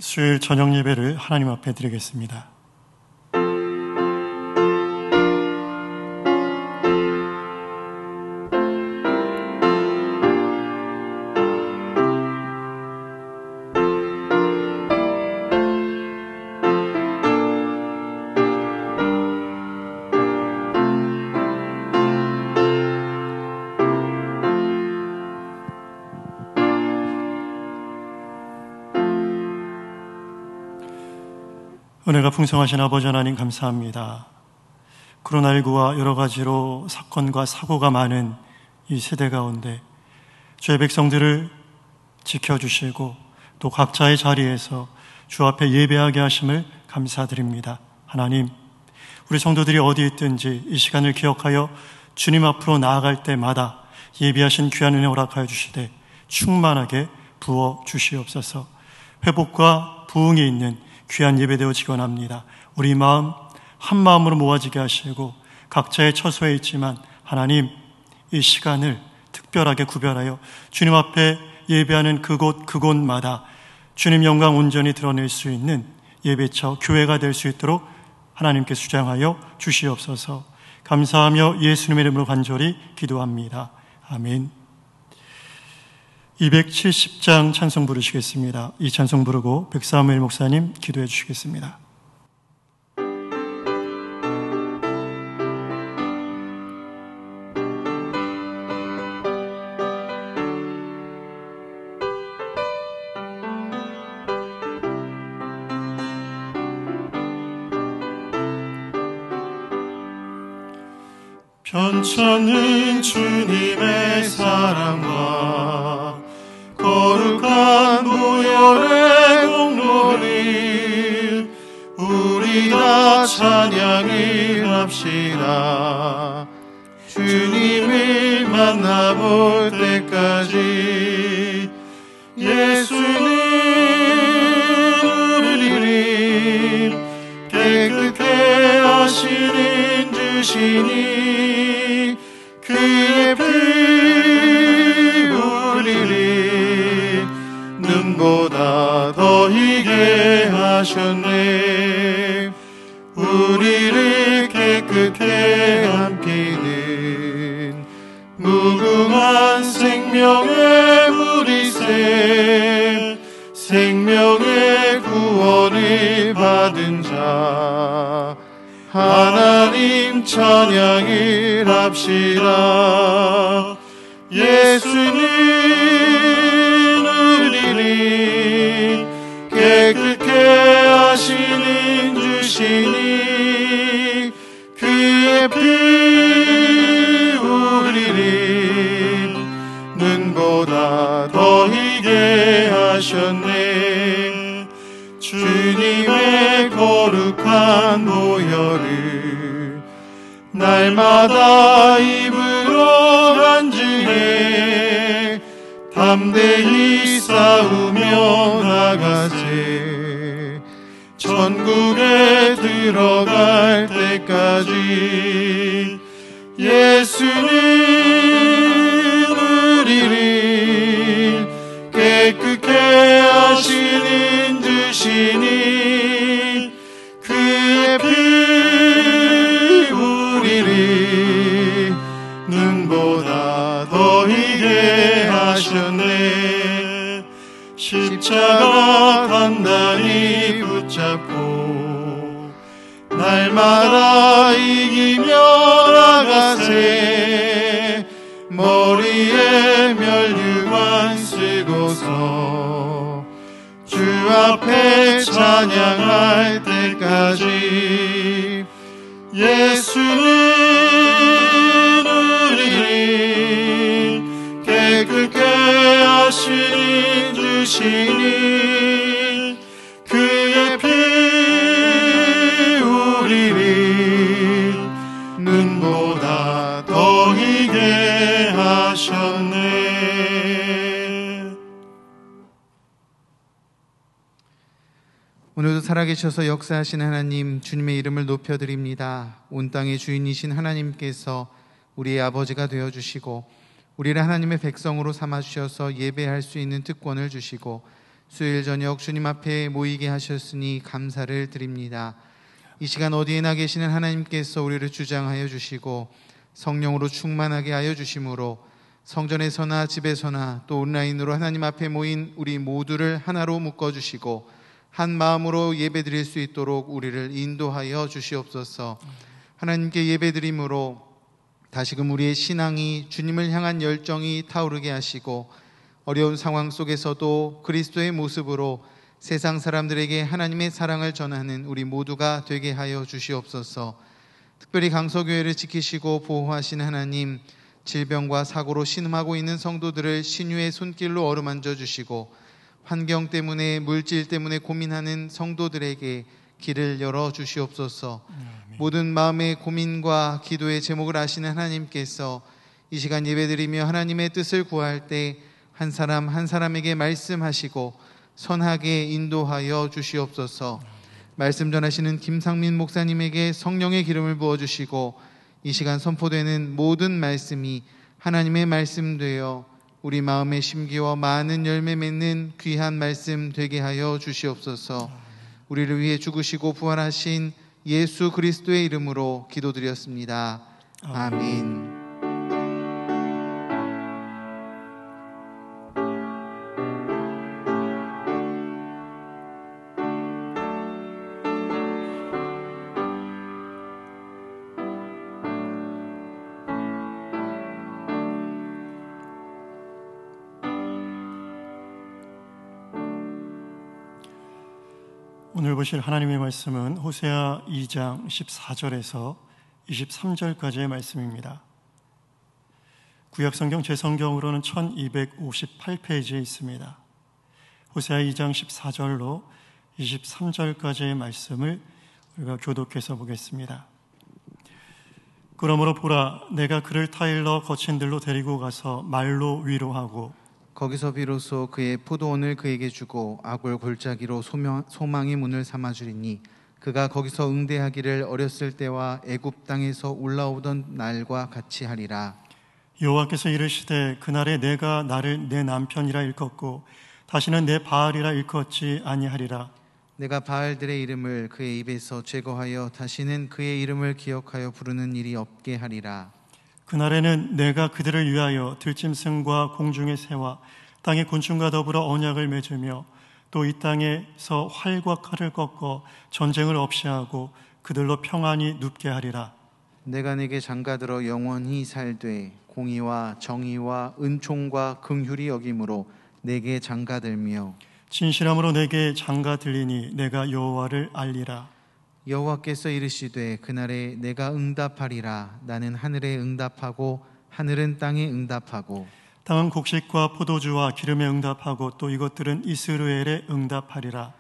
수요일 저녁 예배를 하나님 앞에 드리겠습니다. 은혜가 풍성하신 아버지 하나님 감사합니다. 코로나19와 여러 가지로 사건과 사고가 많은 이 세대 가운데 주의 백성들을 지켜주시고 또 각자의 자리에서 주 앞에 예배하게 하심을 감사드립니다. 하나님, 우리 성도들이 어디 있든지 이 시간을 기억하여 주님 앞으로 나아갈 때마다 예비하신 귀한 은혜 허락하여 주시되 충만하게 부어 주시옵소서. 회복과 부흥이 있는 귀한 예배되어지기 원합니다. 우리 마음 한 마음으로 모아지게 하시고 각자의 처소에 있지만 하나님, 이 시간을 특별하게 구별하여 주님 앞에 예배하는 그곳마다 주님 영광 온전히 드러낼 수 있는 예배처 교회가 될 수 있도록 하나님께 수장하여 주시옵소서. 감사하며 예수님의 이름으로 간절히 기도합니다. 아멘. 270장 찬송 부르시겠습니다. 이 찬송 부르고 백사무엘 목사님 기도해 주시겠습니다. 편찮은 주님의 사랑과 거룩한 보혈의 공로를 우리 다 찬양을 합시다. 주님을 만나볼 때까지 예수는 우리를 깨끗게 하시는 주시니 그의 피 우리를 눈보다 더 희게 하셨네. 우리를 깨끗게 함기는 무궁한 생명의 무리새 생명의 구원을 받은 자 하나님 찬양을 합시다. 예수는 우리를 깨끗게 하시는 주시니 그의 피 우리를 눈보다 더 희게 하셨네. 주님의 거룩한 보혈을 날마다 입으로 간증해 담대히 싸우며 나가세. 천국에 들어갈 때까지 예수는 우리를 깨끗게 하시는 주시니 그의 피 우리를 눈보다 더 희게 하셨네. 십자가 단단히 붙잡고 날마다 이기며 나가세. 머리에 멸류관 쓰고서 주 앞에 찬양할 때까지 예수는 우리를 깨끗게 하시는 주시니 그의 피 우리를 눈보다 더 희게 하셨네. 오늘도 살아계셔서 역사하신 하나님, 주님의 이름을 높여드립니다. 온 땅의 주인이신 하나님께서 우리의 아버지가 되어주시고 우리를 하나님의 백성으로 삼아주셔서 예배할 수 있는 특권을 주시고 수요일 저녁 주님 앞에 모이게 하셨으니 감사를 드립니다. 이 시간 어디에나 계시는 하나님께서 우리를 주장하여 주시고 성령으로 충만하게 하여 주심으로 성전에서나 집에서나 또 온라인으로 하나님 앞에 모인 우리 모두를 하나로 묶어주시고 한 마음으로 예배드릴 수 있도록 우리를 인도하여 주시옵소서. 하나님께 예배드림으로 다시금 우리의 신앙이 주님을 향한 열정이 타오르게 하시고 어려운 상황 속에서도 그리스도의 모습으로 세상 사람들에게 하나님의 사랑을 전하는 우리 모두가 되게 하여 주시옵소서. 특별히 강서교회를 지키시고 보호하시는 하나님, 질병과 사고로 신음하고 있는 성도들을 신유의 손길로 어루만져 주시고 환경 때문에 물질 때문에 고민하는 성도들에게 길을 열어 주시옵소서. 모든 마음의 고민과 기도의 제목을 아시는 하나님께서 이 시간 예배드리며 하나님의 뜻을 구할 때 한 사람 한 사람에게 말씀하시고 선하게 인도하여 주시옵소서. 말씀 전하시는 김상민 목사님에게 성령의 기름을 부어주시고 이 시간 선포되는 모든 말씀이 하나님의 말씀 되어 우리 마음에 심기와 많은 열매 맺는 귀한 말씀 되게 하여 주시옵소서. 우리를 위해 죽으시고 부활하신 예수 그리스도의 이름으로 기도드렸습니다. 아멘. 오늘 보실 하나님의 말씀은 호세아 2장 14절에서 23절까지의 말씀입니다. 구약성경 제 성경으로는 1258페이지에 있습니다. 호세아 2장 14절로 23절까지의 말씀을 우리가 교독해서 보겠습니다. 그러므로 보라, 내가 그를 타일러 거친 들로 데리고 가서 말로 위로하고 거기서 비로소 그의 포도원을 그에게 주고 아골 골짜기로 소망의 문을 삼아주리니 그가 거기서 응대하기를 어렸을 때와 애굽 땅에서 올라오던 날과 같이 하리라. 여호와께서 이르시되 그날에 내가 나를 내 남편이라 일컫고 다시는 내 바알이라 일컫지 아니하리라. 내가 바알들의 이름을 그의 입에서 제거하여 다시는 그의 이름을 기억하여 부르는 일이 없게 하리라. 그날에는 내가 그들을 위하여 들짐승과 공중의 새와 땅의 곤충과 더불어 언약을 맺으며 또 이 땅에서 활과 칼을 꺾어 전쟁을 없이 하고 그들로 평안히 눕게 하리라. 내가 내게 장가들어 영원히 살되 공의와 정의와 은총과 긍휼이 여김으로 내게 장가들며 진실함으로 내게 장가들리니 내가 여호와를 알리라. 여호와께서 이르시되 그날에 내가 응답하리라. 나는 하늘에 응답하고 하늘은 땅에 응답하고 땅은 곡식과 포도주와 기름에 응답하고 또 이것들은 이스라엘에 응답하리라.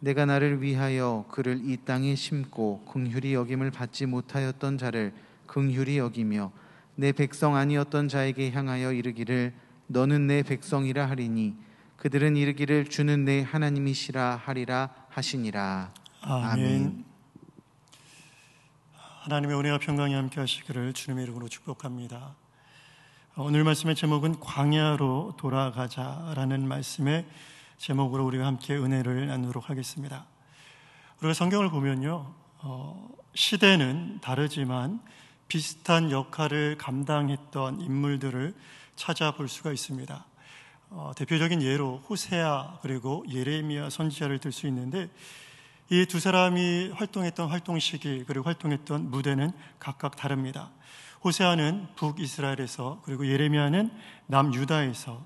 내가 나를 위하여 그를 이 땅에 심고 긍휼히 여김을 받지 못하였던 자를 긍휼히 여기며 내 백성 아니었던 자에게 향하여 이르기를 너는 내 백성이라 하리니 그들은 이르기를 주는 내 하나님이시라 하리라 하시니라. 아멘. 하나님의 은혜와 평강이 함께 하시기를 주님의 이름으로 축복합니다. 오늘 말씀의 제목은 광야로 돌아가자라는 말씀의 제목으로 우리가 함께 은혜를 나누도록 하겠습니다. 우리가 성경을 보면요, 시대는 다르지만 비슷한 역할을 감당했던 인물들을 찾아볼 수가 있습니다. 대표적인 예로 호세아 그리고 예레미야 선지자를 들 수 있는데 이 두 사람이 활동했던 활동 시기 그리고 활동했던 무대는 각각 다릅니다. 호세아는 북이스라엘에서 그리고 예레미야는 남유다에서,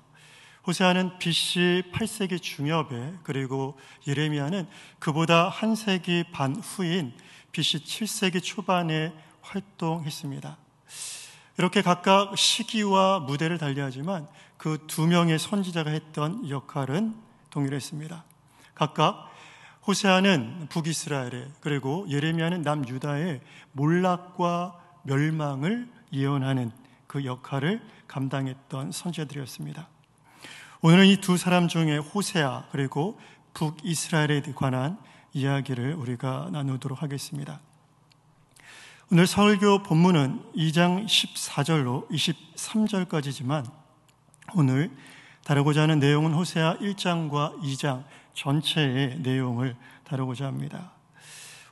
호세아는 BC 8세기 중엽에 그리고 예레미야는 그보다 한 세기 반 후인 BC 7세기 초반에 활동했습니다. 이렇게 각각 시기와 무대를 달리하지만 그 두 명의 선지자가 했던 역할은 동일했습니다. 각각 호세아는 북이스라엘에 그리고 예레미야는 남유다의 몰락과 멸망을 예언하는 그 역할을 감당했던 선지자들이었습니다. 오늘은 이 두 사람 중에 호세아 그리고 북이스라엘에 관한 이야기를 우리가 나누도록 하겠습니다. 오늘 설교 본문은 2장 14절로 23절까지지만 오늘 다루고자 하는 내용은 호세아 1장과 2장 전체의 내용을 다루고자 합니다.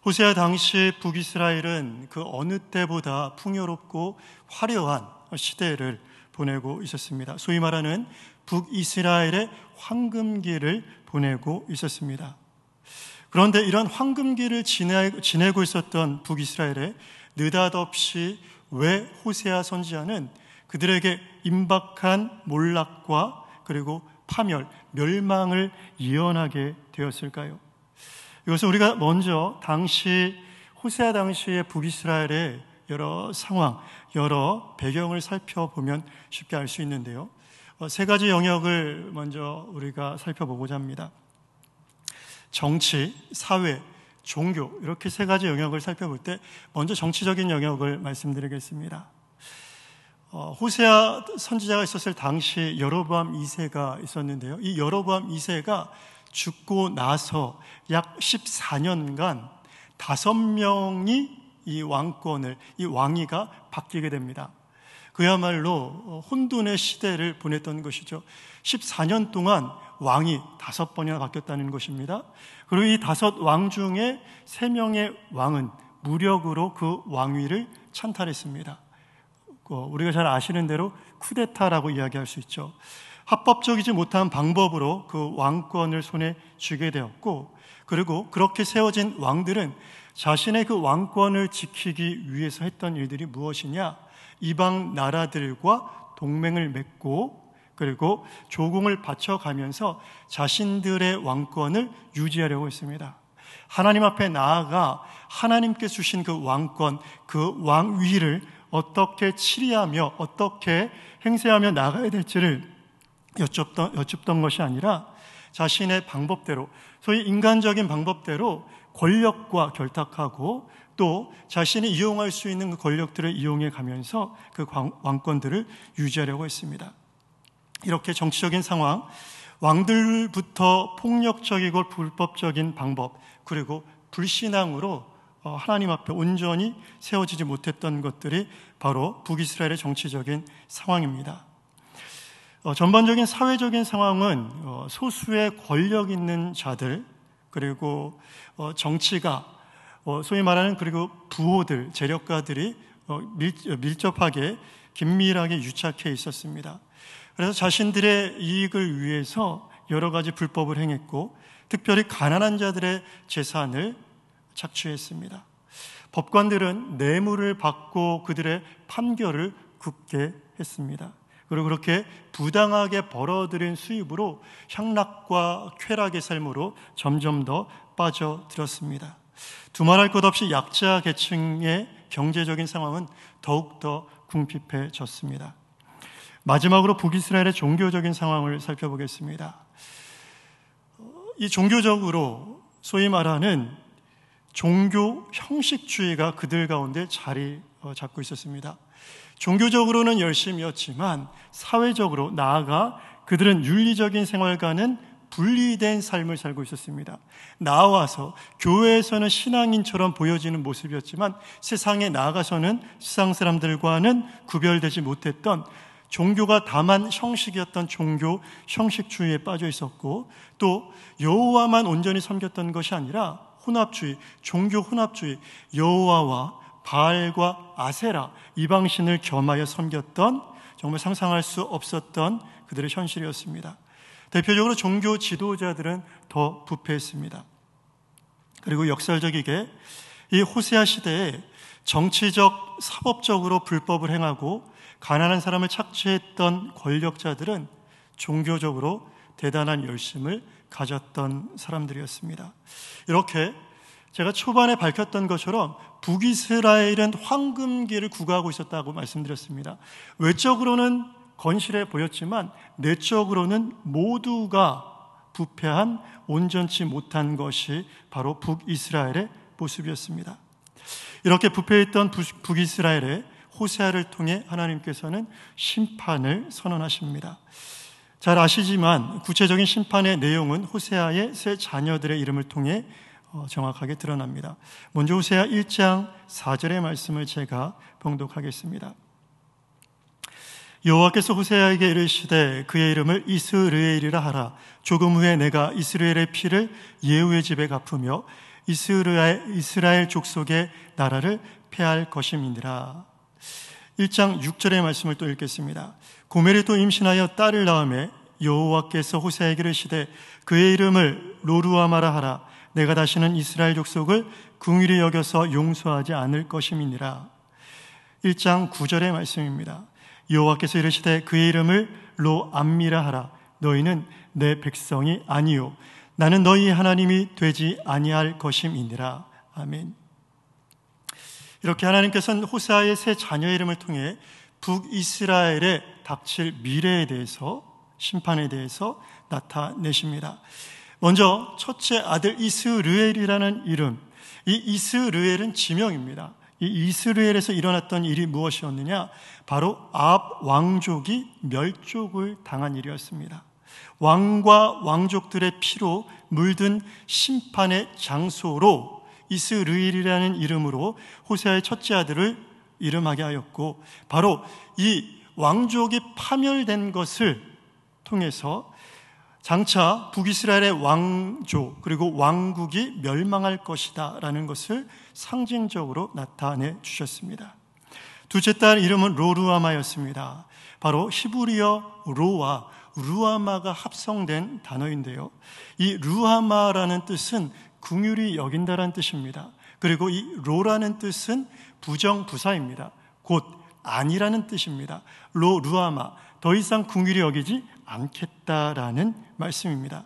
호세아 당시 북이스라엘은 그 어느 때보다 풍요롭고 화려한 시대를 보내고 있었습니다. 소위 말하는 북이스라엘의 황금기를 보내고 있었습니다. 그런데 이런 황금기를 지내고 있었던 북이스라엘에 느닷없이 왜 호세아 선지자는 그들에게 임박한 몰락과 그리고 파멸, 멸망을 예언하게 되었을까요? 이것은 우리가 먼저 호세아 당시의 북이스라엘의 여러 상황, 여러 배경을 살펴보면 쉽게 알 수 있는데요. 세 가지 영역을 먼저 우리가 살펴보고자 합니다. 정치, 사회, 종교, 이렇게 세 가지 영역을 살펴볼 때 먼저 정치적인 영역을 말씀드리겠습니다. 호세아 선지자가 있었을 당시 여로보암 2세가 있었는데요. 이 여로보암 2세가 죽고 나서 약 14년간 5명이 이 왕위가 바뀌게 됩니다. 그야말로 혼돈의 시대를 보냈던 것이죠. 14년 동안 왕이 5번이나 바뀌었다는 것입니다. 그리고 이 5왕 중에 3명의 왕은 무력으로 그 왕위를 찬탈했습니다. 우리가 잘 아시는 대로 쿠데타라고 이야기할 수 있죠. 합법적이지 못한 방법으로 그 왕권을 손에 쥐게 되었고, 그리고 그렇게 세워진 왕들은 자신의 그 왕권을 지키기 위해서 했던 일들이 무엇이냐? 이방 나라들과 동맹을 맺고 그리고 조공을 바쳐가면서 자신들의 왕권을 유지하려고 했습니다. 하나님 앞에 나아가 하나님께 주신 그 왕권, 그 왕위를 어떻게 치리하며 어떻게 행세하며 나가야 될지를 여쭙던 것이 아니라 자신의 방법대로, 소위 인간적인 방법대로 권력과 결탁하고 또 자신이 이용할 수 있는 그 권력들을 이용해 가면서 그 왕권들을 유지하려고 했습니다. 이렇게 정치적인 상황, 왕들부터 폭력적이고 불법적인 방법, 그리고 불신앙으로 하나님 앞에 온전히 세워지지 못했던 것들이 바로 북이스라엘의 정치적인 상황입니다. 전반적인 사회적인 상황은 소수의 권력 있는 자들, 그리고 정치가 소위 말하는 그리고 부호들, 재력가들이 밀접하게 긴밀하게 유착해 있었습니다. 그래서 자신들의 이익을 위해서 여러 가지 불법을 행했고, 특별히 가난한 자들의 재산을 착취했습니다. 법관들은 뇌물을 받고 그들의 판결을 굽게 했습니다. 그리고 그렇게 부당하게 벌어들인 수입으로 향락과 쾌락의 삶으로 점점 더 빠져들었습니다. 두말할 것 없이 약자 계층의 경제적인 상황은 더욱더 궁핍해졌습니다. 마지막으로 북이스라엘의 종교적인 상황을 살펴보겠습니다. 이 종교적으로 소위 말하는 종교 형식주의가 그들 가운데 자리 잡고 있었습니다. 종교적으로는 열심이었지만 사회적으로 나아가 그들은 윤리적인 생활과는 분리된 삶을 살고 있었습니다. 나와서 교회에서는 신앙인처럼 보여지는 모습이었지만 세상에 나아가서는 세상 사람들과는 구별되지 못했던, 종교가 다만 형식이었던 종교 형식주의에 빠져 있었고, 또 여호와만 온전히 섬겼던 것이 아니라 혼합주의, 종교 혼합주의, 여호와와 바알과 아세라, 이방신을 겸하여 섬겼던, 정말 상상할 수 없었던 그들의 현실이었습니다. 대표적으로 종교 지도자들은 더 부패했습니다. 그리고 역설적이게 이 호세아 시대에 정치적, 사법적으로 불법을 행하고 가난한 사람을 착취했던 권력자들은 종교적으로 대단한 열심을 가졌던 사람들이었습니다. 이렇게 제가 초반에 밝혔던 것처럼 북이스라엘은 황금기를 구가하고 있었다고 말씀드렸습니다. 외적으로는 건실해 보였지만 내적으로는 모두가 부패한, 온전치 못한 것이 바로 북이스라엘의 모습이었습니다. 이렇게 부패했던 북이스라엘에 호세아를 통해 하나님께서는 심판을 선언하십니다. 잘 아시지만 구체적인 심판의 내용은 호세아의 세 자녀들의 이름을 통해 정확하게 드러납니다. 먼저 호세아 1장 4절의 말씀을 제가 봉독하겠습니다. 여호와께서 호세아에게 이르시되 그의 이름을 이스르엘이라 하라. 조금 후에 내가 이스라엘의 피를 예후의 집에 갚으며 이스라엘 족속의 나라를 폐할 것임이니라. 1장 6절의 말씀을 또 읽겠습니다. 고멜이 또 임신하여 딸을 낳음에 여호와께서 호세아에게 이르시되 그의 이름을 로루아마라 하라. 내가 다시는 이스라엘 족속을 긍휼히 여겨서 용서하지 않을 것임이니라. 1장 9절의 말씀입니다. 여호와께서 이르시되 그의 이름을 로암미라 하라. 너희는 내 백성이 아니요 나는 너희 하나님이 되지 아니할 것임이니라. 아멘. 이렇게 하나님께서는 호세아의 세 자녀의 이름을 통해 북이스라엘에 닥칠 미래에 대해서, 심판에 대해서 나타내십니다. 먼저 첫째 아들 이스르엘이라는 이름, 이 이스르엘은 지명입니다. 이 이스라엘에서 일어났던 일이 무엇이었느냐? 바로 아합 왕족이 멸족을 당한 일이었습니다. 왕과 왕족들의 피로 물든 심판의 장소로 이스르엘이라는 이름으로 호세아의 첫째 아들을 이름하게 하였고, 바로 이 왕족이 파멸된 것을 통해서 장차 북이스라엘의 왕조 그리고 왕국이 멸망할 것이다 라는 것을 상징적으로 나타내 주셨습니다. 둘째 딸 이름은 로루아마였습니다. 바로 히브리어 로와 루아마가 합성된 단어인데요, 이 루아마라는 뜻은 긍휼히 여긴다라는 뜻입니다. 그리고 이 로라는 뜻은 부정부사입니다. 곧 아니라는 뜻입니다. 루아마, 더 이상 긍휼히 여기지 않겠다라는 말씀입니다.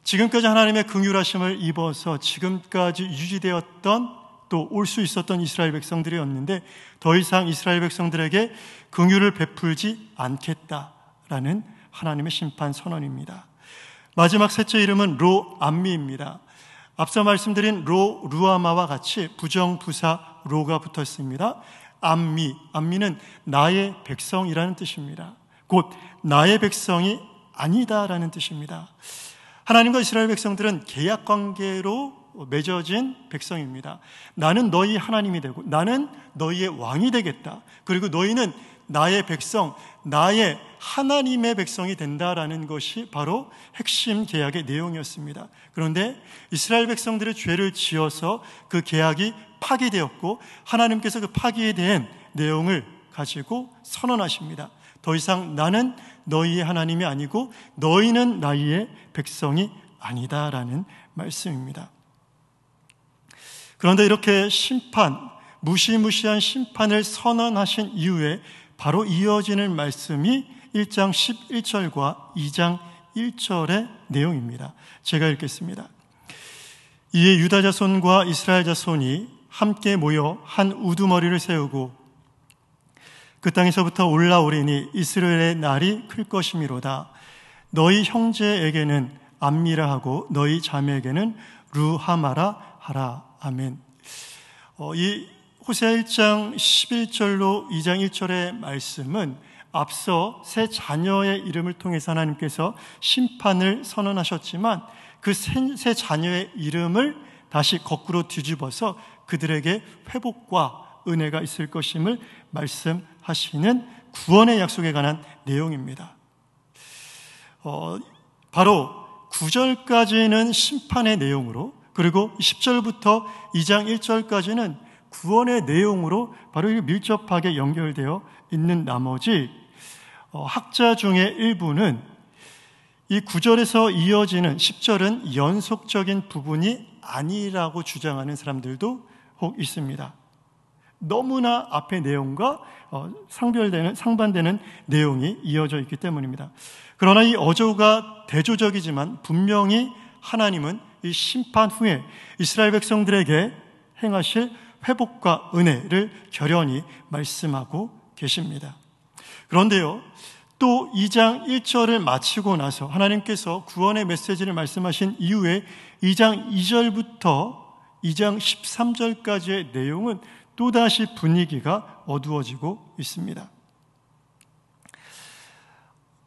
지금까지 하나님의 긍휼하심을 입어서 지금까지 유지되었던 또 올 수 있었던 이스라엘 백성들이었는데 더 이상 이스라엘 백성들에게 긍휼을 베풀지 않겠다라는 하나님의 심판 선언입니다. 마지막 셋째 이름은 로암미입니다. 앞서 말씀드린 루아마와 같이 부정부사 로가 붙었습니다. 암미는 나의 백성이라는 뜻입니다. 곧 나의 백성이 아니다라는 뜻입니다. 하나님과 이스라엘 백성들은 계약관계로 맺어진 백성입니다. 나는 너희 하나님이 되고 나는 너희의 왕이 되겠다. 그리고 너희는 나의 백성, 나의 하나님의 백성이 된다라는 것이 바로 핵심 계약의 내용이었습니다. 그런데 이스라엘 백성들의 죄를 지어서 그 계약이 파기되었고 하나님께서 그 파기에 대한 내용을 가지고 선언하십니다. 더 이상 나는 너희의 하나님이 아니고 너희는 나의 백성이 아니다라는 말씀입니다. 그런데 이렇게 무시무시한 심판을 선언하신 이후에 바로 이어지는 말씀이 1장 11절과 2장 1절의 내용입니다. 제가 읽겠습니다. 이에 유다 자손과 이스라엘 자손이 함께 모여 한 우두머리를 세우고 그 땅에서부터 올라오리니 이스라엘의 날이 클 것이미로다. 너희 형제에게는 암미라 하고 너희 자매에게는 루하마라 하라. 아멘. 이 호세아 1장 11절로 2장 1절의 말씀은 앞서 세 자녀의 이름을 통해서 하나님께서 심판을 선언하셨지만 그 세 자녀의 이름을 다시 거꾸로 뒤집어서 그들에게 회복과 은혜가 있을 것임을 말씀하시는 구원의 약속에 관한 내용입니다. 바로 9절까지는 심판의 내용으로, 그리고 10절부터 2장 1절까지는 구원의 내용으로 바로 밀접하게 연결되어 있는 나머지 학자 중에 일부는 이 9절에서 이어지는 10절은 연속적인 부분이 아니라고 주장하는 사람들도 혹 있습니다. 너무나 앞의 내용과 상반되는 내용이 이어져 있기 때문입니다. 그러나 이 어조가 대조적이지만 분명히 하나님은 이 심판 후에 이스라엘 백성들에게 행하실 회복과 은혜를 결연히 말씀하고 계십니다. 그런데요, 또 2장 1절을 마치고 나서 하나님께서 구원의 메시지를 말씀하신 이후에 2장 2절부터 2장 13절까지의 내용은 또다시 분위기가 어두워지고 있습니다.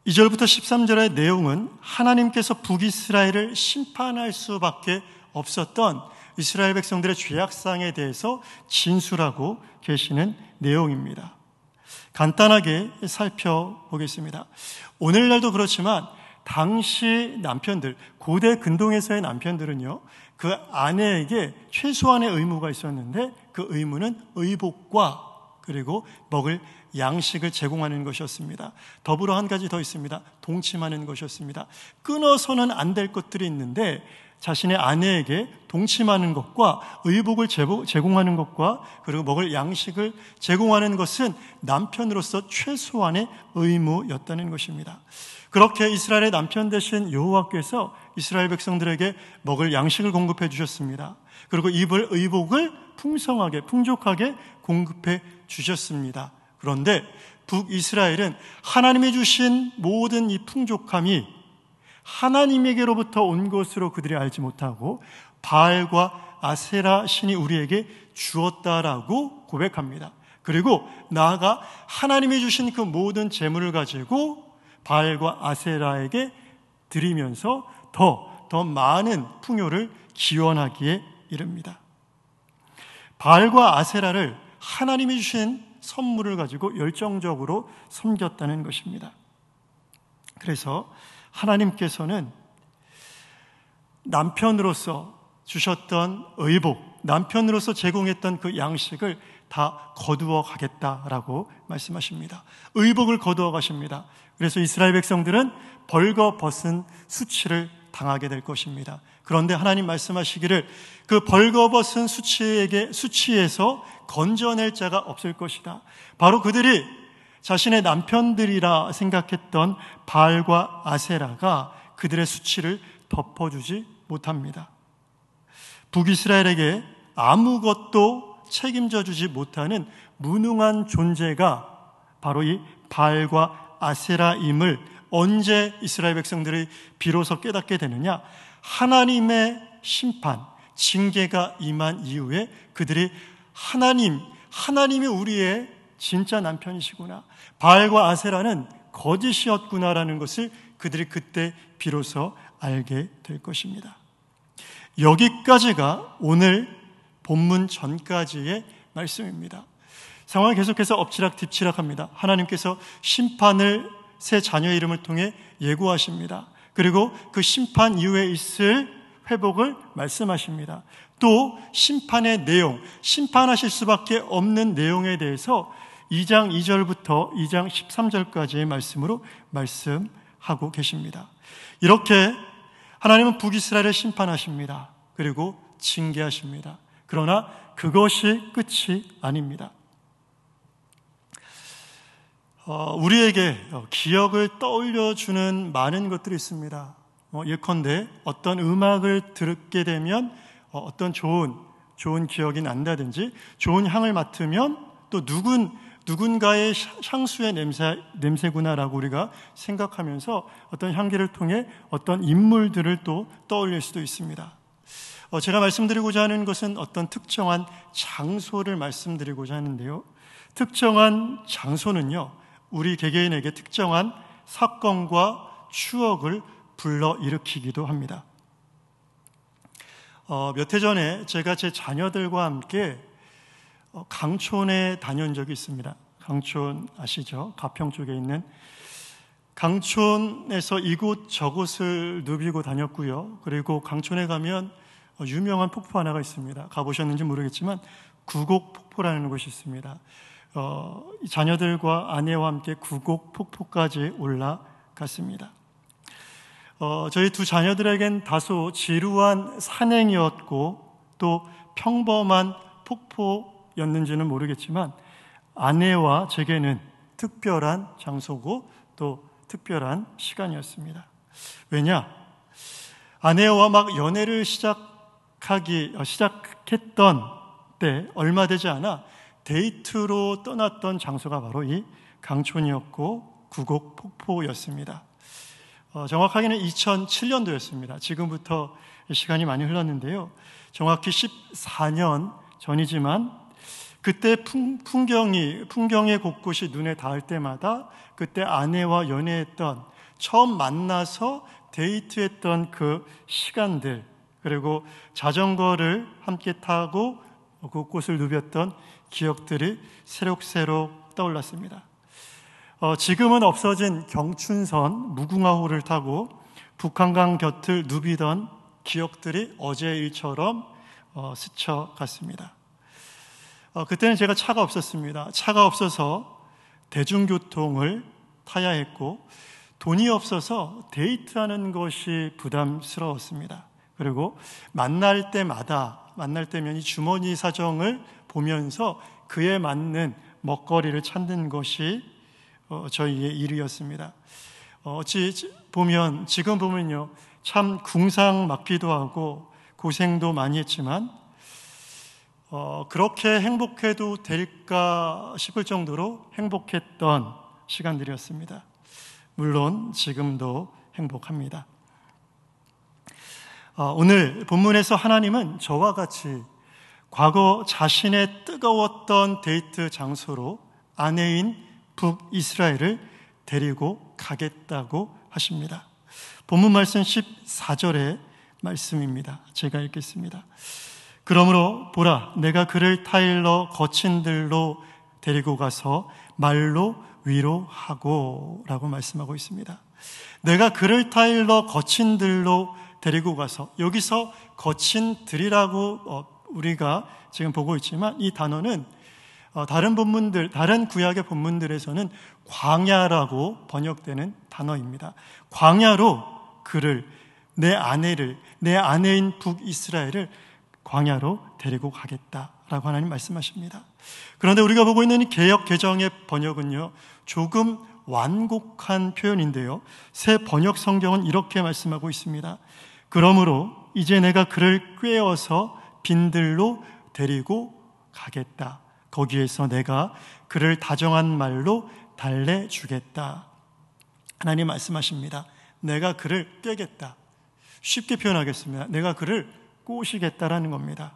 2절부터 13절의 내용은 하나님께서 북이스라엘을 심판할 수밖에 없었던 이스라엘 백성들의 죄악상에 대해서 진술하고 계시는 내용입니다. 간단하게 살펴보겠습니다. 오늘날도 그렇지만 당시 남편들, 고대 근동에서의 남편들은요, 그 아내에게 최소한의 의무가 있었는데 그 의무는 의복과 그리고 먹을 양식을 제공하는 것이었습니다. 더불어 한 가지 더 있습니다. 동침하는 것이었습니다. 끊어서는 안 될 것들이 있는데 자신의 아내에게 동침하는 것과 의복을 제공하는 것과 그리고 먹을 양식을 제공하는 것은 남편으로서 최소한의 의무였다는 것입니다. 그렇게 이스라엘의 남편 되신 여호와께서 이스라엘 백성들에게 먹을 양식을 공급해 주셨습니다. 그리고 입을 의복을 풍성하게 풍족하게 공급해 주셨습니다. 그런데 북이스라엘은 하나님이 주신 모든 이 풍족함이 하나님에게로부터 온 것으로 그들이 알지 못하고 바알과 아세라 신이 우리에게 주었다라고 고백합니다. 그리고 나아가 하나님이 주신 그 모든 재물을 가지고 바알과 아세라에게 드리면서 더 많은 풍요를 기원하기에 이릅니다. 바알과 아세라를 하나님이 주신 선물을 가지고 열정적으로 섬겼다는 것입니다. 그래서 하나님께서는 남편으로서 주셨던 의복, 남편으로서 제공했던 그 양식을 다 거두어 가겠다라고 말씀하십니다. 의복을 거두어 가십니다. 그래서 이스라엘 백성들은 벌거벗은 수치를 당하게 될 것입니다. 그런데 하나님 말씀하시기를 그 벌거벗은 수치에서 건져낼 자가 없을 것이다. 바로 그들이 자신의 남편들이라 생각했던 바알과 아세라가 그들의 수치를 덮어주지 못합니다. 북이스라엘에게 아무것도 책임져 주지 못하는 무능한 존재가 바로 이 바알과 아세라임을 언제 이스라엘 백성들이 비로소 깨닫게 되느냐? 하나님의 심판, 징계가 임한 이후에 그들이 하나님이 우리의 진짜 남편이시구나, 바알과 아세라는 거짓이었구나라는 것을 그들이 그때 비로소 알게 될 것입니다. 여기까지가 오늘 본문 전까지의 말씀입니다. 상황이 계속해서 엎치락뒤치락합니다. 하나님께서 심판을 새 자녀의 이름을 통해 예고하십니다. 그리고 그 심판 이후에 있을 회복을 말씀하십니다. 또 심판의 내용, 심판하실 수밖에 없는 내용에 대해서 2장 2절부터 2장 13절까지의 말씀으로 말씀하고 계십니다. 이렇게 하나님은 북이스라엘을 심판하십니다. 그리고 징계하십니다. 그러나 그것이 끝이 아닙니다. 우리에게 기억을 떠올려주는 많은 것들이 있습니다. 예컨대 어떤 음악을 듣게 되면 어떤 좋은 기억이 난다든지, 좋은 향을 맡으면 또 누군가의 향수의 냄새구나라고 우리가 생각하면서 어떤 향기를 통해 어떤 인물들을 또 떠올릴 수도 있습니다. 제가 말씀드리고자 하는 것은 어떤 특정한 장소를 말씀드리고자 하는데요. 특정한 장소는요, 우리 개개인에게 특정한 사건과 추억을 불러일으키기도 합니다. 몇 해 전에 제가 제 자녀들과 함께 강촌에 다녀온 적이 있습니다. 강촌 아시죠? 가평 쪽에 있는 강촌에서 이곳 저곳을 누비고 다녔고요. 그리고 강촌에 가면 유명한 폭포 하나가 있습니다. 가보셨는지 모르겠지만 구곡 폭포라는 곳이 있습니다. 자녀들과 아내와 함께 구곡 폭포까지 올라갔습니다. 저희 두 자녀들에겐 다소 지루한 산행이었고 또 평범한 폭포였는지는 모르겠지만 아내와 제게는 특별한 장소고 또 특별한 시간이었습니다. 왜냐? 아내와 막 연애를 시작했던 때 얼마 되지 않아 데이트로 떠났던 장소가 바로 이 강촌이었고 구곡 폭포였습니다. 정확하게는 2007년도였습니다. 지금부터 시간이 많이 흘렀는데요. 정확히 14년 전이지만 그때 풍경의 곳곳이 눈에 닿을 때마다 그때 아내와 연애했던, 처음 만나서 데이트했던 그 시간들, 그리고 자전거를 함께 타고 그곳을 누볐던 기억들이 새록새록 떠올랐습니다. 지금은 없어진 경춘선 무궁화호를 타고 북한강 곁을 누비던 기억들이 어제 일처럼 스쳐갔습니다. 그때는 제가 차가 없었습니다. 차가 없어서 대중교통을 타야 했고 돈이 없어서 데이트하는 것이 부담스러웠습니다. 그리고 만날 때면 이 주머니 사정을 보면서 그에 맞는 먹거리를 찾는 것이 저희의 일이었습니다. 지금 보면요, 참 궁상 맞기도 하고 고생도 많이 했지만 그렇게 행복해도 될까 싶을 정도로 행복했던 시간들이었습니다. 물론 지금도 행복합니다. 오늘 본문에서 하나님은 저와 같이 과거 자신의 뜨거웠던 데이트 장소로 아내인 북이스라엘을 데리고 가겠다고 하십니다. 본문 말씀 14절의 말씀입니다. 제가 읽겠습니다. 그러므로 보라, 내가 그를 타일러 거친 들로 데리고 가서 말로 위로하고 라고 말씀하고 있습니다. 내가 그를 타일러 거친 들로 데리고 가서, 여기서 거친 들이라고 우리가 지금 보고 있지만 이 단어는 다른 구약의 본문들에서는 광야라고 번역되는 단어입니다. 광야로 그를, 내 아내인 북이스라엘을 광야로 데리고 가겠다라고 하나님 말씀하십니다. 그런데 우리가 보고 있는 이 개역 개정의 번역은요, 조금 완곡한 표현인데요, 새 번역 성경은 이렇게 말씀하고 있습니다. 그러므로 이제 내가 그를 꿰어서 빈들로 데리고 가겠다. 거기에서 내가 그를 다정한 말로 달래주겠다. 하나님 말씀하십니다. 내가 그를 꿰겠다. 쉽게 표현하겠습니다. 내가 그를 꼬시겠다라는 겁니다.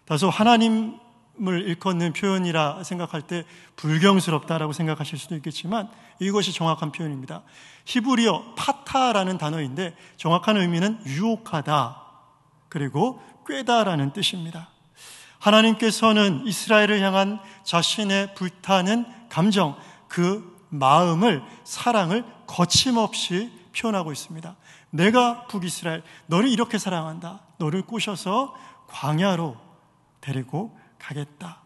다소 하나님을 일컫는 표현이라 생각할 때 불경스럽다라고 생각하실 수도 있겠지만 이것이 정확한 표현입니다. 히브리어 파타라는 단어인데 정확한 의미는 유혹하다, 그리고 꿰다라는 뜻입니다. 하나님께서는 이스라엘을 향한 자신의 불타는 감정, 그 마음을, 사랑을 거침없이 표현하고 있습니다. 내가 북이스라엘, 너를 이렇게 사랑한다. 너를 꼬셔서 광야로 데리고 가겠다.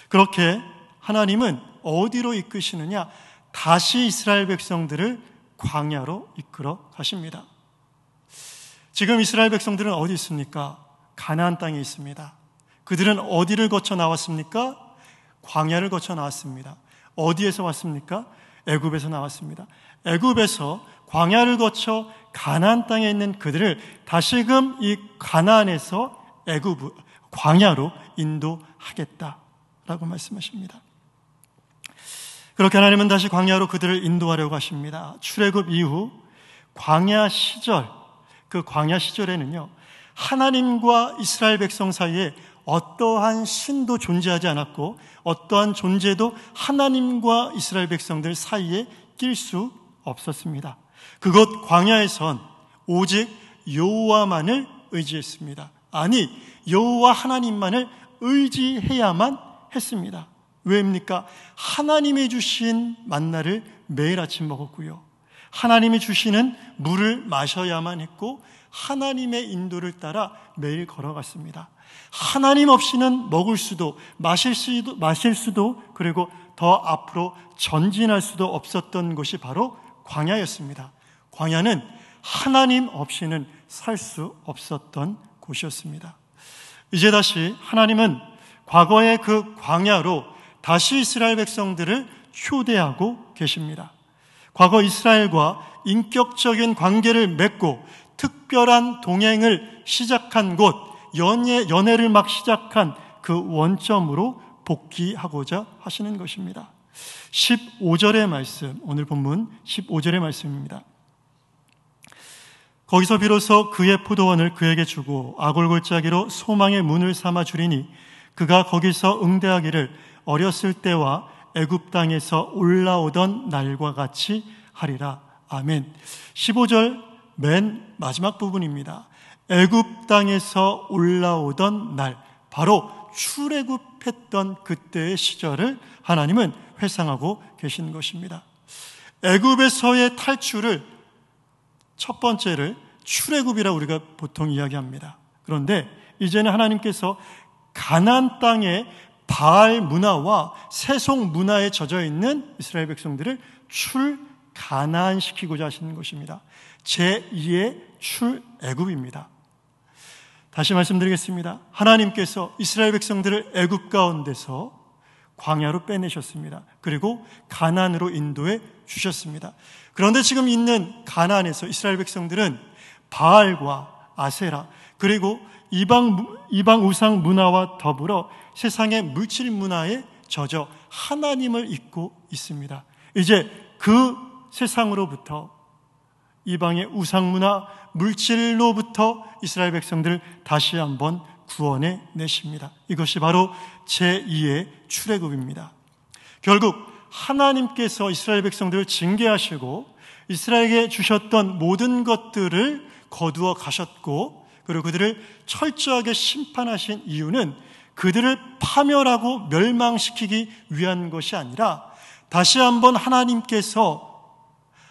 그렇게 하나님은 어디로 이끄시느냐? 다시 이스라엘 백성들을 광야로 이끌어 가십니다. 지금 이스라엘 백성들은 어디 있습니까? 가나안 땅에 있습니다. 그들은 어디를 거쳐 나왔습니까? 광야를 거쳐 나왔습니다. 어디에서 왔습니까? 애굽에서 나왔습니다. 애굽에서 광야를 거쳐 가나안 땅에 있는 그들을 다시금 이 가나안에서 광야로 인도하겠다라고 말씀하십니다. 그렇게 하나님은 다시 광야로 그들을 인도하려고 하십니다. 출애굽 이후 광야 시절, 그 광야 시절에는요, 하나님과 이스라엘 백성 사이에 어떠한 신도 존재하지 않았고 어떠한 존재도 하나님과 이스라엘 백성들 사이에 낄 수 없었습니다. 그곳 광야에선 오직 여호와만을 의지했습니다. 아니, 여호와 하나님만을 의지해야만 했습니다. 왜입니까? 하나님이 주신 만나를 매일 아침 먹었고요, 하나님이 주시는 물을 마셔야만 했고 하나님의 인도를 따라 매일 걸어갔습니다. 하나님 없이는 먹을 수도 마실 수도 그리고 더 앞으로 전진할 수도 없었던 곳이 바로 광야였습니다. 광야는 하나님 없이는 살 수 없었던 곳이었습니다. 이제 다시 하나님은 과거의 그 광야로 다시 이스라엘 백성들을 초대하고 계십니다. 과거 이스라엘과 인격적인 관계를 맺고 특별한 동행을 시작한 곳, 연애를 막 시작한 그 원점으로 복귀하고자 하시는 것입니다. 15절의 말씀, 오늘 본문 15절의 말씀입니다. 거기서 비로소 그의 포도원을 그에게 주고 아골골짜기로 소망의 문을 삼아 주리니 그가 거기서 응대하기를 어렸을 때와 애굽 땅에서 올라오던 날과 같이 하리라. 아멘. 15절 맨 마지막 부분입니다. 애굽 땅에서 올라오던 날, 바로 출애굽했던 그때의 시절을 하나님은 회상하고 계신 것입니다. 애굽에서의 탈출을 첫 번째를 출애굽이라고 우리가 보통 이야기합니다. 그런데 이제는 하나님께서 가나안 땅의 바알 문화와 세속 문화에 젖어 있는 이스라엘 백성들을 출가나안시키고자 하시는 것입니다. 제2의 출애굽입니다. 다시 말씀드리겠습니다. 하나님께서 이스라엘 백성들을 애굽 가운데서 광야로 빼내셨습니다. 그리고 가나안으로 인도해 주셨습니다. 그런데 지금 있는 가나안에서 이스라엘 백성들은 바알과 아세라 그리고 이방 우상 문화와 더불어 세상의 물질 문화에 젖어 하나님을 잊고 있습니다. 이제 그 세상으로부터 이방의 우상 문화, 물질로부터 이스라엘 백성들을 다시 한번 구원해 내십니다. 이것이 바로 제2의 출애굽입니다. 결국 하나님께서 이스라엘 백성들을 징계하시고 이스라엘에게 주셨던 모든 것들을 거두어 가셨고, 그리고 그들을 철저하게 심판하신 이유는 그들을 파멸하고 멸망시키기 위한 것이 아니라 다시 한번 하나님께서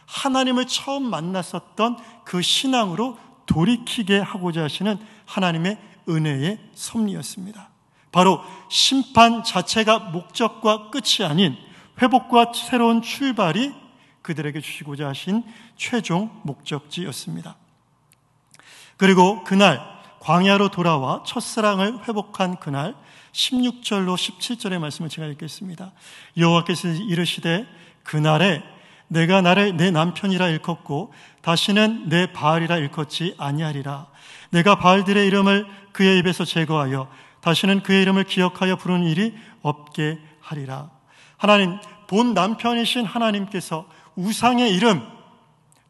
하나님을 처음 만났었던 그 신앙으로 돌이키게 하고자 하시는 하나님의 은혜의 섭리였습니다. 바로 심판 자체가 목적과 끝이 아닌 회복과 새로운 출발이 그들에게 주시고자 하신 최종 목적지였습니다. 그리고 그날 광야로 돌아와 첫사랑을 회복한 그날 16절로 17절의 말씀을 제가 읽겠습니다. 여호와께서 이르시되 그날에 내가 나를 내 남편이라 일컫고 다시는 내 바알이라 일컫지 아니하리라. 내가 바알들의 이름을 그의 입에서 제거하여 다시는 그의 이름을 기억하여 부르는 일이 없게 하리라. 하나님, 본 남편이신 하나님께서 우상의 이름,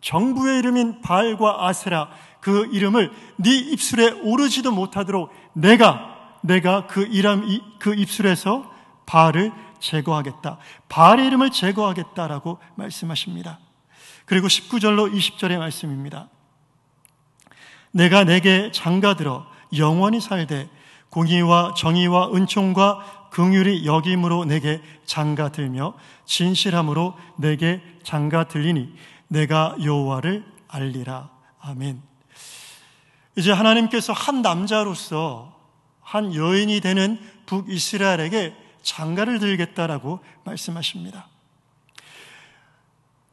정부의 이름인 바알과 아세라 그 이름을 네 입술에 오르지도 못하도록 내가 그 입술에서 바알을 제거하겠다. 바알의 이름을 제거하겠다라고 말씀하십니다. 그리고 19절로 20절의 말씀입니다. 내가 내게 장가들어 영원히 살되 공의와 정의와 은총과 긍휼이 여김으로 내게 장가들며 진실함으로 내게 장가들리니 내가 여호와를 알리라. 아멘. 이제 하나님께서 한 남자로서 한 여인이 되는 북이스라엘에게 장가를 들겠다라고 말씀하십니다.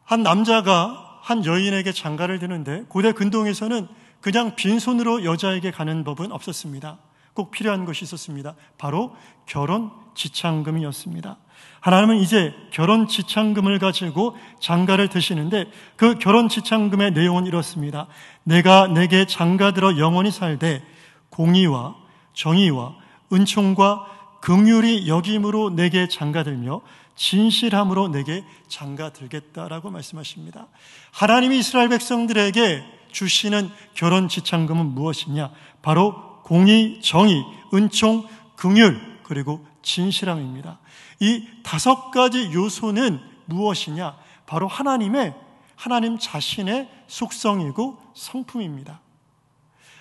한 남자가 한 여인에게 장가를 드는데 고대 근동에서는 그냥 빈손으로 여자에게 가는 법은 없었습니다. 꼭 필요한 것이 있었습니다. 바로 결혼 지참금이었습니다. 하나님은 이제 결혼 지참금을 가지고 장가를 드시는데 그 결혼 지참금의 내용은 이렇습니다. 내가 내게 장가들어 영원히 살되 공의와 정의와 은총과 긍휼이 여김으로 내게 장가들며 진실함으로 내게 장가들겠다라고 말씀하십니다. 하나님이 이스라엘 백성들에게 주시는 결혼 지참금은 무엇이냐? 바로 공의, 정의, 은총, 긍휼, 그리고 진실함입니다. 이 5가지 요소는 무엇이냐? 바로 하나님 자신의 속성이고 성품입니다.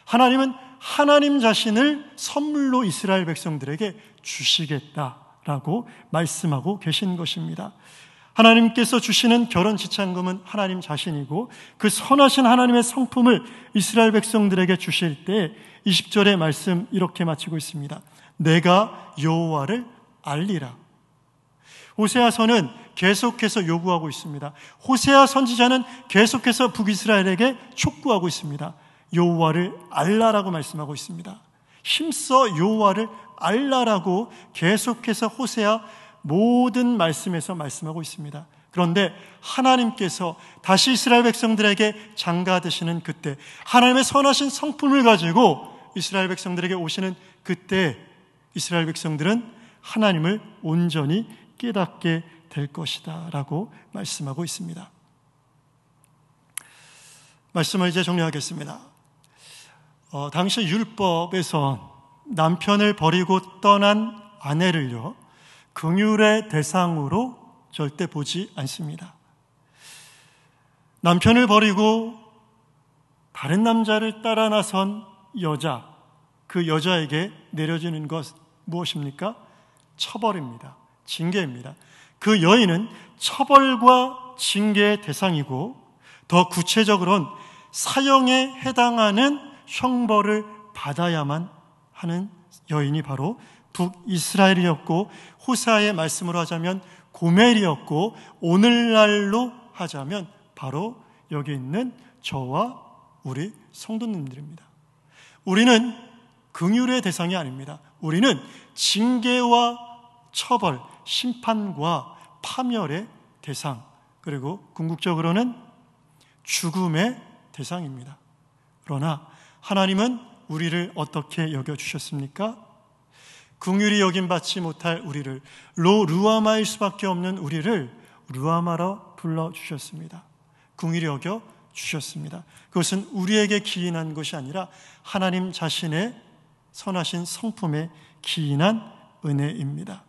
하나님은 하나님 자신을 선물로 이스라엘 백성들에게 주시겠다라고 말씀하고 계신 것입니다. 하나님께서 주시는 결혼 지참금은 하나님 자신이고 그 선하신 하나님의 성품을 이스라엘 백성들에게 주실 때 20절의 말씀 이렇게 마치고 있습니다. 내가 여호와를 알리라. 호세아서는 계속해서 요구하고 있습니다. 호세아 선지자는 계속해서 북이스라엘에게 촉구하고 있습니다. 여호와를 알라라고 말씀하고 있습니다. 힘써 여호와를 알라라고 계속해서 호세아 모든 말씀에서 말씀하고 있습니다. 그런데 하나님께서 다시 이스라엘 백성들에게 장가드시는 그때 하나님의 선하신 성품을 가지고 이스라엘 백성들에게 오시는 그때 이스라엘 백성들은 하나님을 온전히 깨닫게 될 것이다 라고 말씀하고 있습니다. 말씀을 이제 정리하겠습니다. 당시 율법에서 남편을 버리고 떠난 아내를요 긍휼의 대상으로 절대 보지 않습니다. 남편을 버리고 다른 남자를 따라 나선 여자, 그 여자에게 내려지는 것 무엇입니까? 처벌입니다. 징계입니다. 그 여인은 처벌과 징계의 대상이고 더 구체적으로는 사형에 해당하는 형벌을 받아야만 하는 여인이 바로 북이스라엘이었고, 호세아의 말씀으로 하자면 고멜이었고, 오늘날로 하자면 바로 여기 있는 저와 우리 성도님들입니다. 우리는 긍휼의 대상이 아닙니다. 우리는 징계와 처벌, 심판과 파멸의 대상, 그리고 궁극적으로는 죽음의 대상입니다. 그러나 하나님은 우리를 어떻게 여겨주셨습니까? 긍휼히 여김받지 못할 우리를, 루아마일 수밖에 없는 우리를 루아마로 불러주셨습니다. 긍휼히 여겨주셨습니다. 그것은 우리에게 기인한 것이 아니라 하나님 자신의 선하신 성품에 기인한 은혜입니다.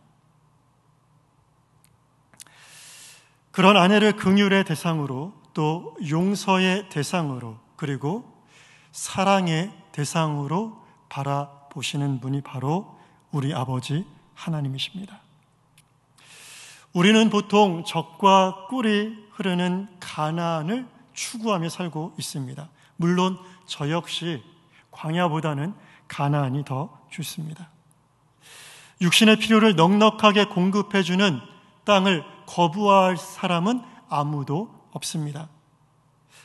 그런 아내를 긍휼의 대상으로, 또 용서의 대상으로, 그리고 사랑의 대상으로 바라보시는 분이 바로 우리 아버지 하나님이십니다. 우리는 보통 젖과 꿀이 흐르는 가나안을 추구하며 살고 있습니다. 물론 저 역시 광야보다는 가나안이 더 좋습니다. 육신의 필요를 넉넉하게 공급해주는 땅을 거부할 사람은 아무도 없습니다.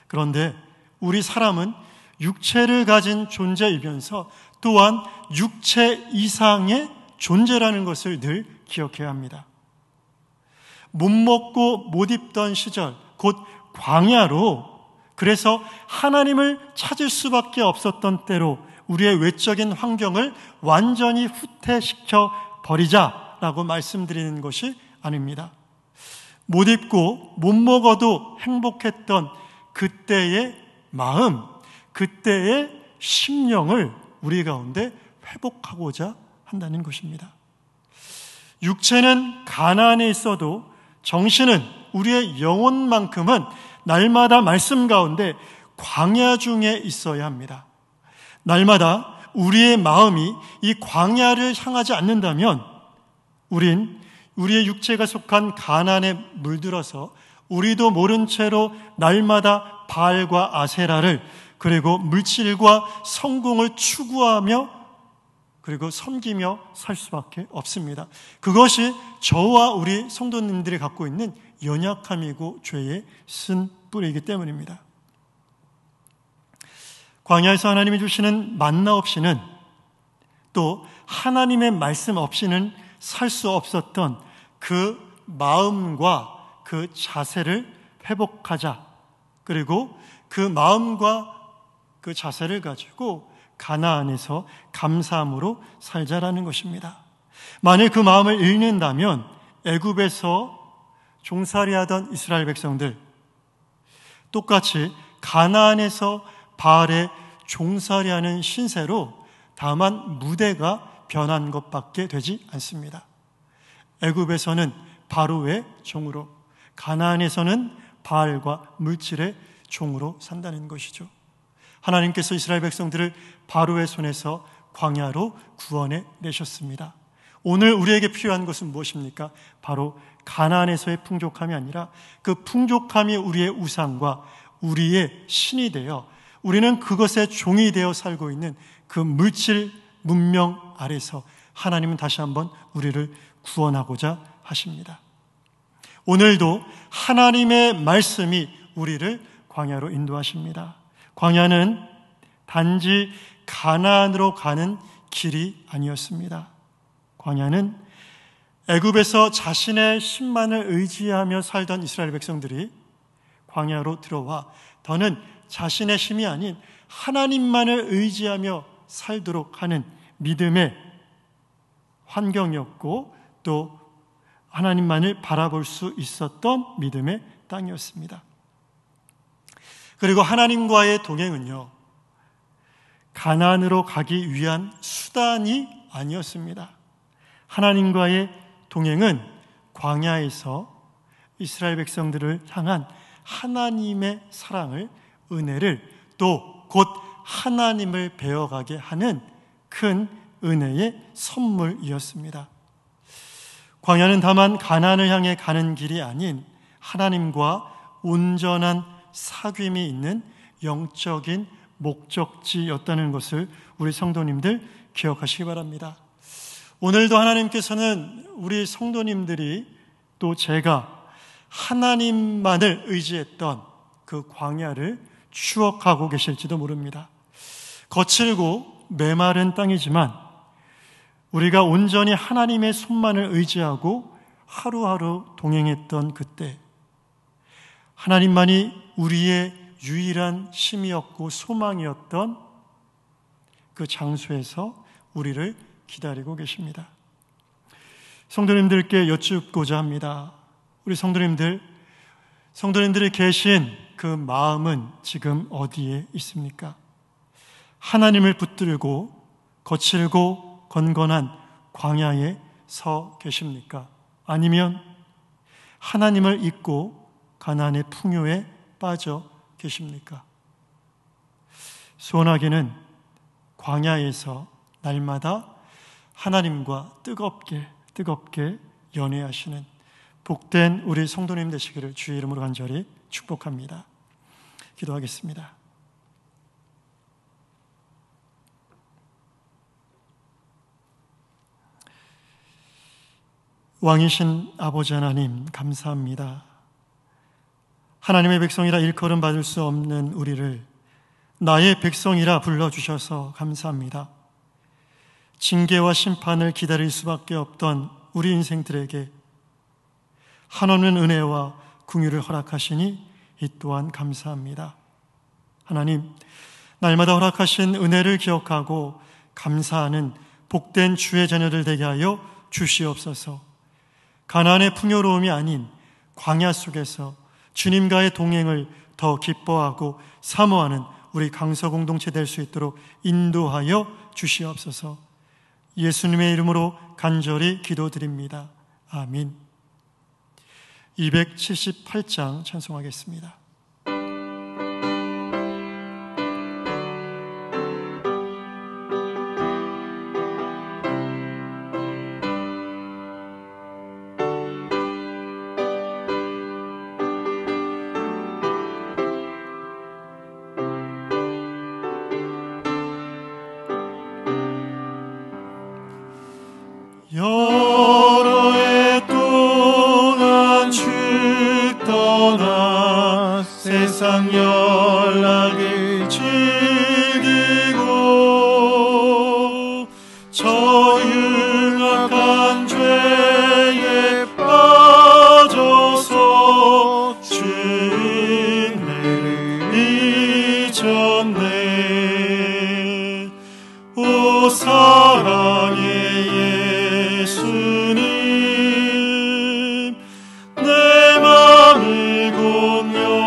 그런데 우리 사람은 육체를 가진 존재이면서 또한 육체 이상의 존재라는 것을 늘 기억해야 합니다. 못 먹고 못 입던 시절, 곧 광야로, 그래서 하나님을 찾을 수밖에 없었던 때로 우리의 외적인 환경을 완전히 후퇴시켜 버리자라고 말씀드리는 것이 아닙니다. 못 입고 못 먹어도 행복했던 그때의 마음, 그때의 심령을 우리 가운데 회복하고자 한다는 것입니다. 육체는 가나안에 있어도 정신은, 우리의 영혼만큼은 날마다 말씀 가운데 광야 중에 있어야 합니다. 날마다 우리의 마음이 이 광야를 향하지 않는다면 우리의 육체가 속한 가나안에 물들어서 우리도 모른 채로 날마다 바알과 아세라를, 그리고 물질과 성공을 추구하며 그리고 섬기며 살 수밖에 없습니다. 그것이 저와 우리 성도님들이 갖고 있는 연약함이고 죄의 쓴 뿌리이기 때문입니다. 광야에서 하나님이 주시는 만나 없이는, 또 하나님의 말씀 없이는 살 수 없었던 그 마음과 그 자세를 회복하자. 그리고 그 마음과 그 자세를 가지고 가나안에서 감사함으로 살자라는 것입니다. 만일 그 마음을 잃는다면 애굽에서 종살이하던 이스라엘 백성들, 똑같이 가나안에서 바알의 종살이하는 신세로 다만 무대가 변한 것밖에 되지 않습니다. 애굽에서는 바로의 종으로, 가나안에서는 바알과 물질의 종으로 산다는 것이죠. 하나님께서 이스라엘 백성들을 바로의 손에서 광야로 구원해 내셨습니다. 오늘 우리에게 필요한 것은 무엇입니까? 바로 가나안에서의 풍족함이 아니라 그 풍족함이 우리의 우상과 우리의 신이 되어 우리는 그것의 종이 되어 살고 있는 그 물질 문명 아래서 하나님은 다시 한번 우리를 구원하고자 하십니다. 오늘도 하나님의 말씀이 우리를 광야로 인도하십니다. 광야는 단지 가나안으로 가는 길이 아니었습니다. 광야는 애굽에서 자신의 힘만을 의지하며 살던 이스라엘 백성들이 광야로 들어와 더는 자신의 힘이 아닌 하나님만을 의지하며 살도록 하는 믿음의 환경이었고, 또 하나님만을 바라볼 수 있었던 믿음의 땅이었습니다. 그리고 하나님과의 동행은요, 가나안으로 가기 위한 수단이 아니었습니다. 하나님과의 동행은 광야에서 이스라엘 백성들을 향한 하나님의 사랑을, 은혜를, 또 곧 하나님을 배워가게 하는 큰 은혜의 선물이었습니다. 광야는 다만 가나안을 향해 가는 길이 아닌 하나님과 온전한 사귐이 있는 영적인 목적지였다는 것을 우리 성도님들 기억하시기 바랍니다. 오늘도 하나님께서는 우리 성도님들이 또 제가 하나님만을 의지했던 그 광야를 추억하고 계실지도 모릅니다. 거칠고 메마른 땅이지만 우리가 온전히 하나님의 손만을 의지하고 하루하루 동행했던 그때, 하나님만이 우리의 유일한 힘이었고 소망이었던 그 장소에서 우리를 기다리고 계십니다. 성도님들께 여쭙고자 합니다. 우리 성도님들이 계신 그 마음은 지금 어디에 있습니까? 하나님을 붙들고 거칠고 건건한 광야에 서 계십니까? 아니면 하나님을 잊고 가나안의 풍요에 빠져 계십니까? 소원하기는 광야에서 날마다 하나님과 뜨겁게 연애하시는 복된 우리 성도님 되시기를 주의 이름으로 간절히 축복합니다. 기도하겠습니다. 왕이신 아버지 하나님, 감사합니다. 하나님의 백성이라 일컬음 받을 수 없는 우리를 나의 백성이라 불러주셔서 감사합니다. 징계와 심판을 기다릴 수밖에 없던 우리 인생들에게 한없는 은혜와 긍휼을 허락하시니 이 또한 감사합니다. 하나님, 날마다 허락하신 은혜를 기억하고 감사하는 복된 주의 자녀들 되게 하여 주시옵소서. 가나안의 풍요로움이 아닌 광야 속에서 주님과의 동행을 더 기뻐하고 사모하는 우리 강서 공동체 될 수 있도록 인도하여 주시옵소서. 예수님의 이름으로 간절히 기도드립니다. 아멘. 278장 찬송하겠습니다. 여러 해 동안 주 떠나 세상 연락을 즐기고 저 흉악한 죄에 빠져서 주 은혜를 잊었네. 오 사랑의 예수님, 내 맘을 공유합니다.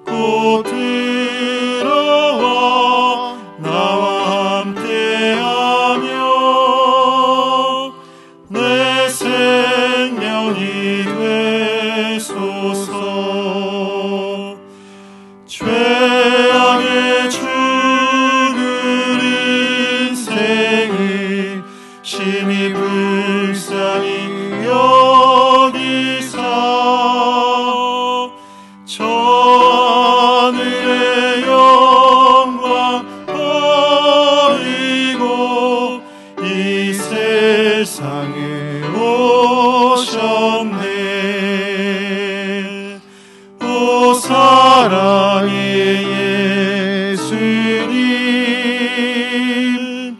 곧 들어와 나와 함께하며 내 생명이 되소서. 죄악의 죽을 인생을 심히 불쌍히 여기사 저 하늘의 영광 버리고 이 세상에 오셨네. 오 사랑의 예수님,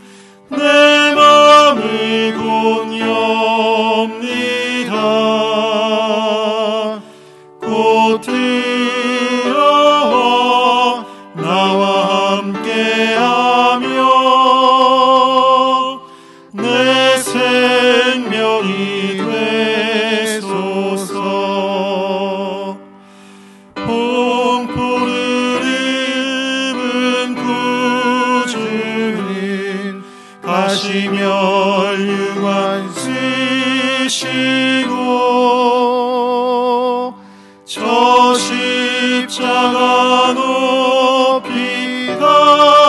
내 맘을 공유합니다. 곧 들어와 나와 함께하며 내 생명이 되소서. 공포를 입은 구주는 가시멸류관 쓰시고 저 십자가 높이 가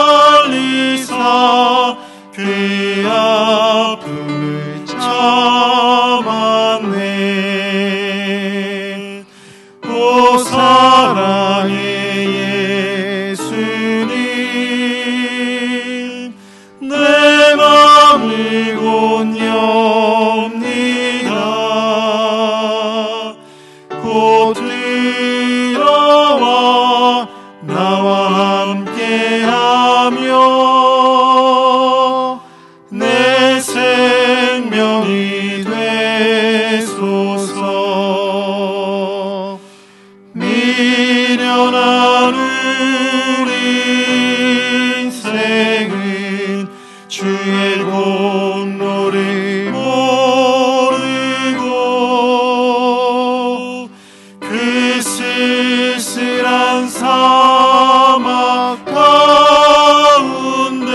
들어와 나와 함께하며 내 생명이 되소서. 미련한 우리 인생은 주의 공로를 모르고 그 쓸쓸한 사막 가운데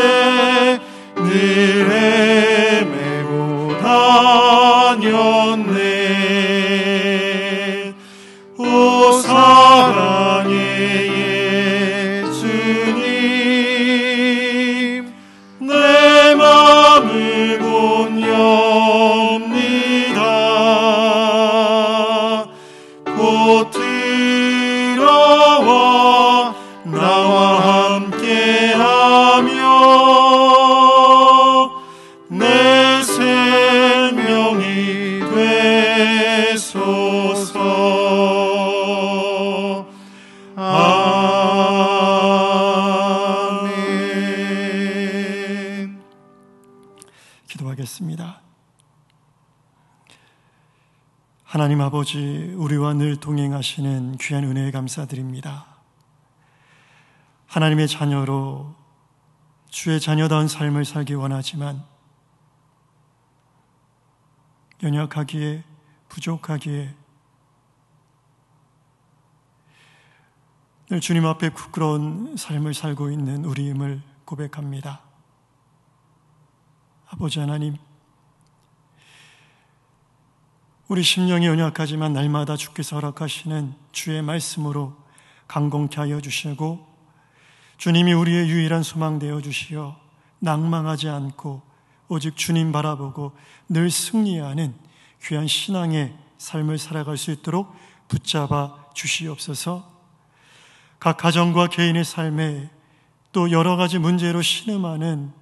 늘 헤매고 다녔네. 오 사랑의 예수님, 내 맘을 곧 엽니다. 곧 들어와 나와 함께하며 내 생명이 되소서. 아멘. 기도하겠습니다. 하나님 아버지, 우리와 늘 동행하시는 귀한 은혜에 감사드립니다. 하나님의 자녀로 주의 자녀다운 삶을 살기 원하지만 연약하기에, 부족하기에 늘 주님 앞에 부끄러운 삶을 살고 있는 우리임을 고백합니다. 아버지 하나님, 우리 심령이 연약하지만 날마다 주께서 허락하시는 주의 말씀으로 강건케 하여 주시고 주님이 우리의 유일한 소망 되어 주시어 낭망하지 않고 오직 주님 바라보고 늘 승리하는 귀한 신앙의 삶을 살아갈 수 있도록 붙잡아 주시옵소서. 각 가정과 개인의 삶에 또 여러 가지 문제로 신음하는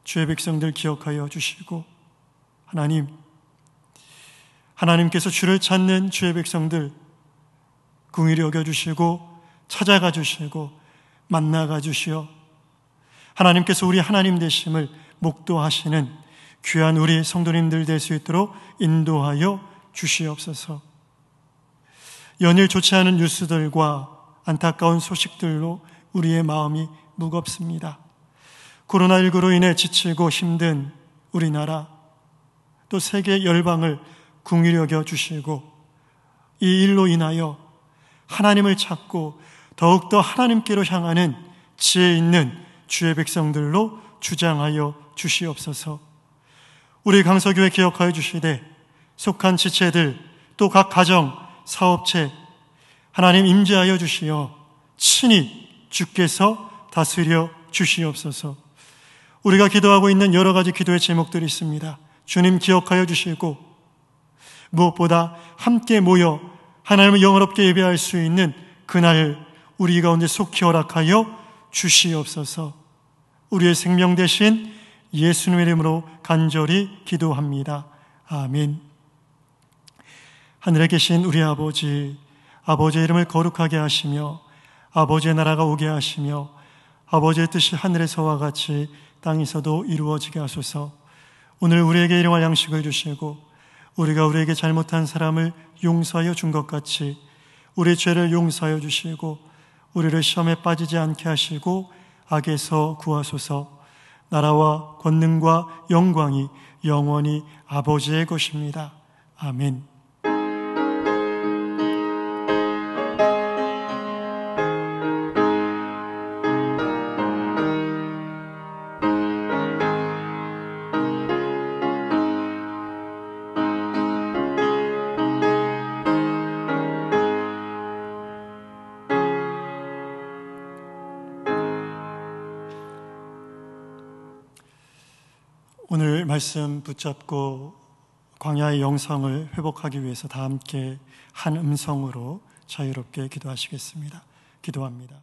주의 백성들 기억하여 주시고, 하나님께서 주를 찾는 주의 백성들 긍휼히 여겨주시고 찾아가 주시고 만나가 주시어 하나님께서 우리 하나님 되심을 목도하시는 귀한 우리 성도님들 될 수 있도록 인도하여 주시옵소서. 연일 좋지 않은 뉴스들과 안타까운 소식들로 우리의 마음이 무겁습니다. 코로나19로 인해 지치고 힘든 우리나라, 또 세계 열방을 긍휼히 여겨 주시고 이 일로 인하여 하나님을 찾고 더욱더 하나님께로 향하는 지혜 있는 주의 백성들로 주장하여 주시옵소서. 우리 강서교회 기억하여 주시되 속한 지체들 또 각 가정, 사업체 하나님 임재하여 주시어 친히 주께서 다스려 주시옵소서. 우리가 기도하고 있는 여러 가지 기도의 제목들이 있습니다. 주님 기억하여 주시고 무엇보다 함께 모여 하나님을 영원롭게 예배할 수 있는 그날 우리 가운데 속히 허락하여 주시옵소서. 우리의 생명 되신 예수님의 이름으로 간절히 기도합니다. 아멘. 하늘에 계신 우리 아버지, 아버지의 이름을 거룩하게 하시며 아버지의 나라가 오게 하시며 아버지의 뜻이 하늘에서와 같이 땅에서도 이루어지게 하소서. 오늘 우리에게 일용할 양식을 주시고 우리가 우리에게 잘못한 사람을 용서하여 준 것 같이 우리 죄를 용서하여 주시고 우리를 시험에 빠지지 않게 하시고 악에서 구하소서. 나라와 권능과 영광이 영원히 아버지의 것입니다. 아멘. 오늘 말씀 붙잡고 광야의 영성을 회복하기 위해서 다 함께 한 음성으로 자유롭게 기도하시겠습니다. 기도합니다.